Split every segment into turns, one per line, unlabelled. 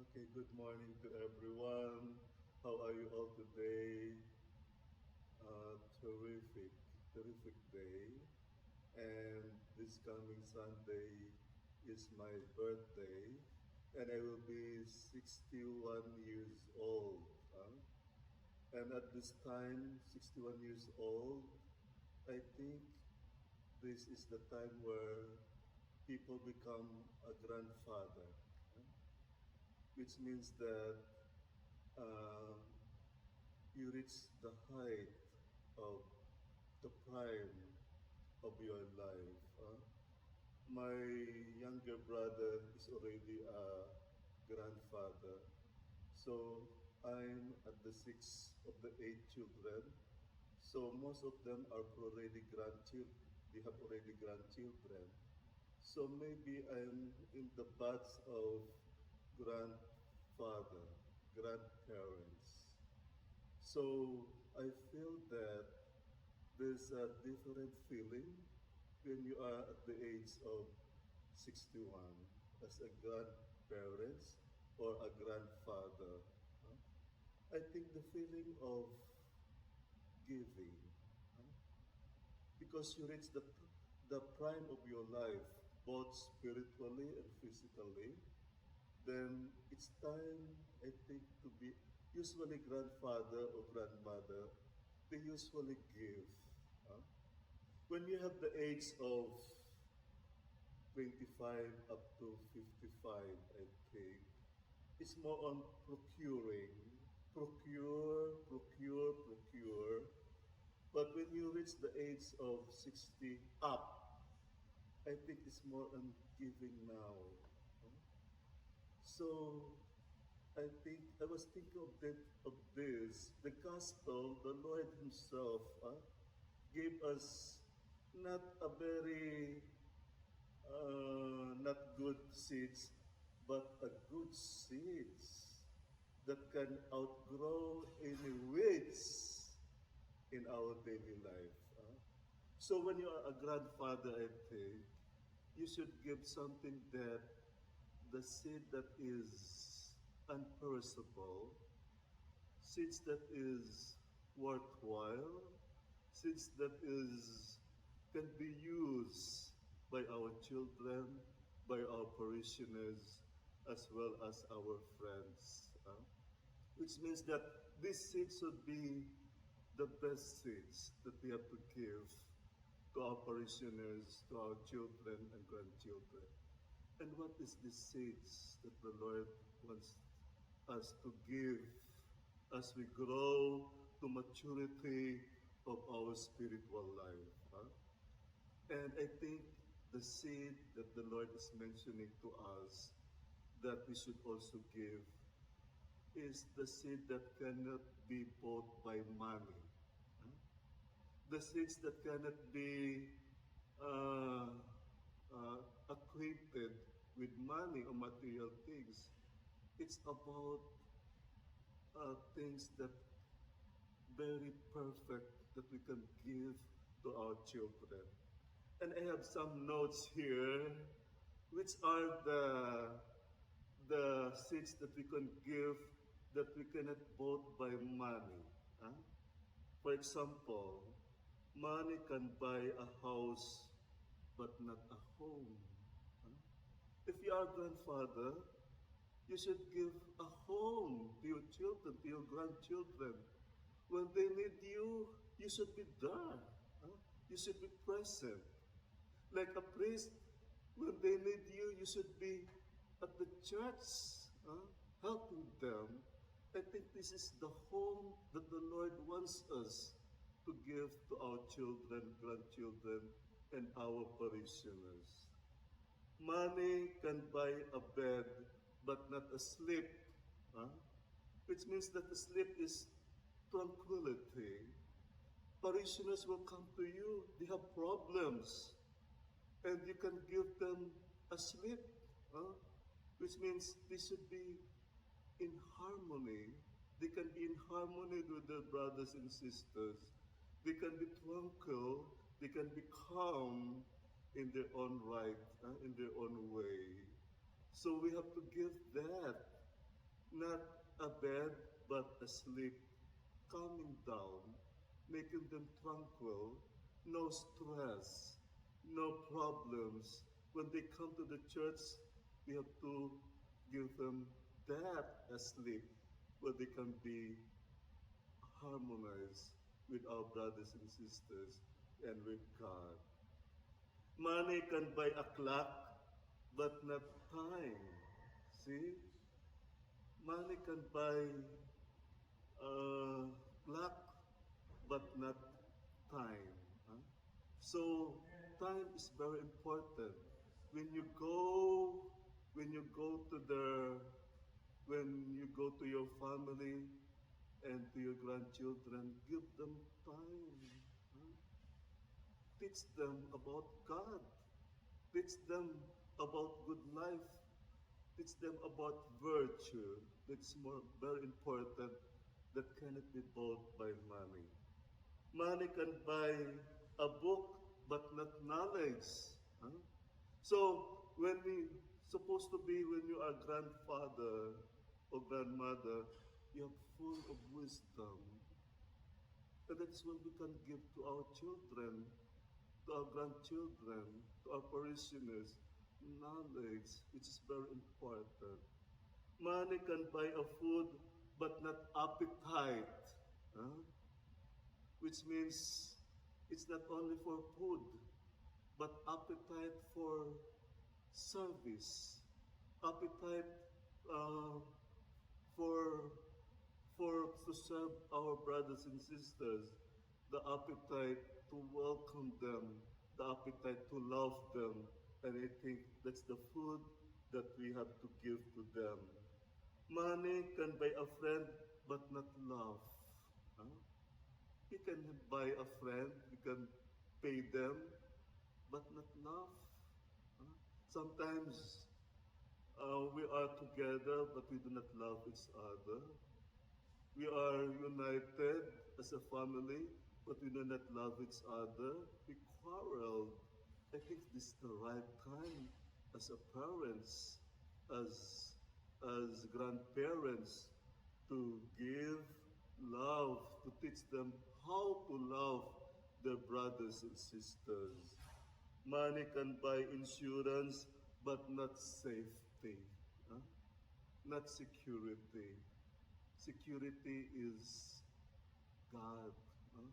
Okay, good morning to everyone. How are you all today? Terrific, terrific day. And this coming Sunday is my birthday, and I will be 61 years old. And at this time, 61 years old, I think this is the time where people become a grandfather, huh? Which means that um, you reach the height of the prime of your life. My younger brother is already a grandfather, so I'm at the sixth of the eight children. So most of them are already grandchildren. They have already grandchildren. So maybe I'm in the batch of grandfather, grandparents. So I feel that there's a different feeling when you are at the age of 61 as a grandparent or a grandfather. huh? I think the feeling of giving, huh? because you reach the prime of your life, both spiritually and physically, then it's time, I think, to be usually grandfather or grandmother, they usually give. huh? When you have the age of 25 up to 55, I think, it's more on procuring, procure. But when you reach the age of 60 up, I think it's more on giving now. huh? So I think I was thinking of this. The gospel, the Lord Himself gave us not a very not good seeds, but a good seeds that can outgrow any weeds in our daily life. So when you are a grandfather, I think you should give something that the seed that is unperishable, seeds that is worthwhile, seeds that is can be used by our children, by our parishioners, as well as our friends. Which means that these seeds should be the best seeds that we have to give to our parishioners, to our children and grandchildren. And what is the seeds that the Lord wants us to give as we grow to maturity of our spiritual life? And I think the seed that the Lord is mentioning to us that we should also give is the seed that cannot be bought by money. Huh? The seeds that cannot be uh, acquainted with money or material things. It's about things that very perfect that we can give to our children. And I have some notes here, which are the seeds that we can give that we cannot bought by money. Huh? For example, money can buy a house but not a home. Huh? If you are a grandfather, you should give a home to your children, to your grandchildren. When they need you, you should be there. Huh? You should be present. Like a priest, when they need you, you should be at the church, helping them. I think this is the home that the Lord wants us to give to our children, grandchildren, and our parishioners. Money can buy a bed, but not a sleep. Huh? Which means that the sleep is tranquility. Parishioners will come to you, they have problems, and you can give them a sleep, huh? Which means they should be in harmony. They can be in harmony with their brothers and sisters. They can be tranquil. They can be calm in their own right, in their own way. So we have to give that. not a bed, but a sleep, calming down, making them tranquil, no stress, no problems. When they come to the church, we have to give them that as sleep, where they can be harmonized with our brothers and sisters and with God. Money can buy a clock, but not time. See? Money can buy a clock, but not time. Huh? So time is very important. When you go, when you go to the, when you go to your family and to your grandchildren, give them time. Huh? Teach them about God. Teach them about good life. Teach them about virtue. That's more very important. That cannot be bought by money. Money can buy a book, but not knowledge. Huh? So when we supposed to be when you are grandfather or grandmother, you are full of wisdom. And that's what we can give to our children, to our grandchildren, to our parishioners, knowledge, which is very important. Money can buy a food, but not appetite. Huh? Which means it's not only for food, but appetite for service, appetite uh, for to serve our brothers and sisters, the appetite to welcome them, the appetite to love them, and I think that's the food that we have to give to them. Money can buy a friend, but not love. Huh? You can buy a friend, you can pay them, but not love. Huh? Sometimes we are together, but we do not love each other. We are united as a family, but we do not love each other. We quarrel. I think this is the right time as a parents, as grandparents, to give love, to teach them how to love their brothers and sisters. Money can buy insurance, but not safety, huh? Not security. Security is God. Huh?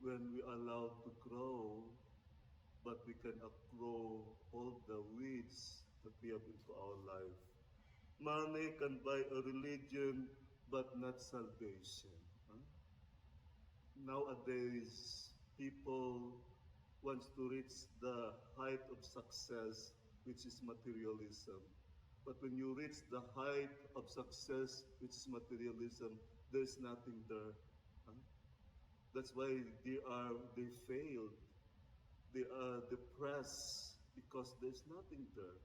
When we are allowed to grow, but we can outgrow all the weeds that we have into our life. Money can buy a religion, but not salvation. Huh? Nowadays, people wants to reach the height of success, which is materialism. But when you reach the height of success, which is materialism, there's nothing there. Huh? That's why they failed. They are depressed because there's nothing there.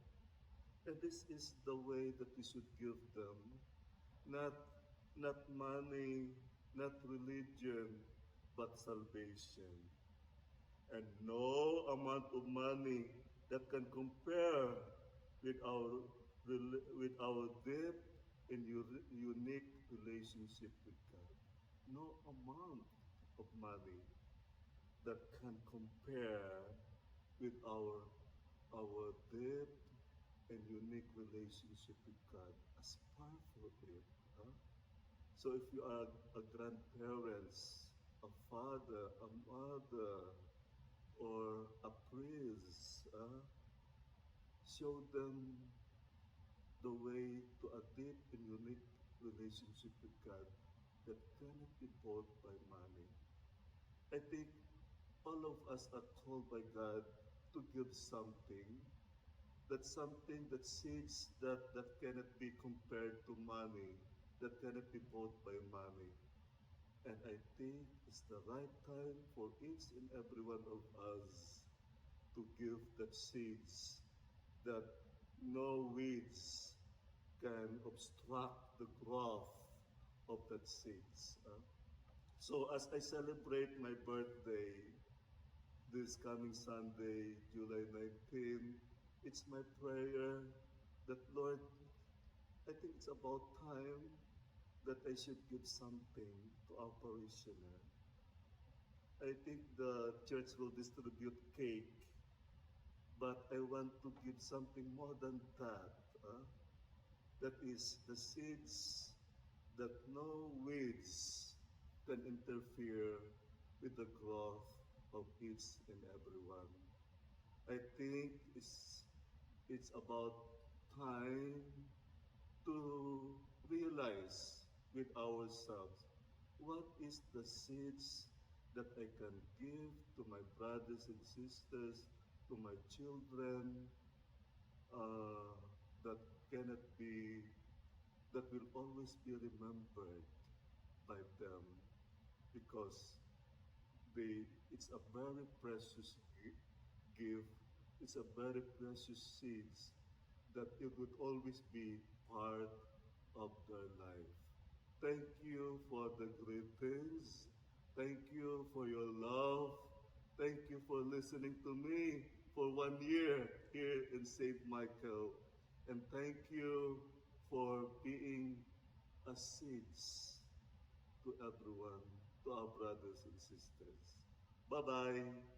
And this is the way that we should give them. Not not money, not religion, but salvation. And no amount of money that can compare with with our deep and unique relationship with God. No amount of money that can compare with our deep and unique relationship with God as powerful it. Huh? So if you are a grandparents, a father, a mother, or a priest, show them the way to a deep and unique relationship with God that cannot be bought by money. I think all of us are called by God to give something. That's something that seeds that cannot be compared to money, that cannot be bought by money. And I think it's the right time for each and every one of us to give that seeds that no weeds can obstruct the growth of that seeds. So as I celebrate my birthday this coming Sunday, July 19, it's my prayer that Lord, I think it's about time that I should give something to our parishioner. I think the church will distribute cake, but I want to give something more than that. That is the seeds that no weeds can interfere with the growth of each and everyone. I think it's about time to realize with ourselves what is the seeds that I can give to my brothers and sisters, to my children, uh, that cannot be, that will always be remembered by them because it's a very precious gift. It's a very precious seeds that it would always be part of their life. Thank you for the greetings. Thank you for your love. Thank you for listening to me for 1 year here in St. Michael. And thank you for being a seeds to everyone, to our brothers and sisters. Bye bye.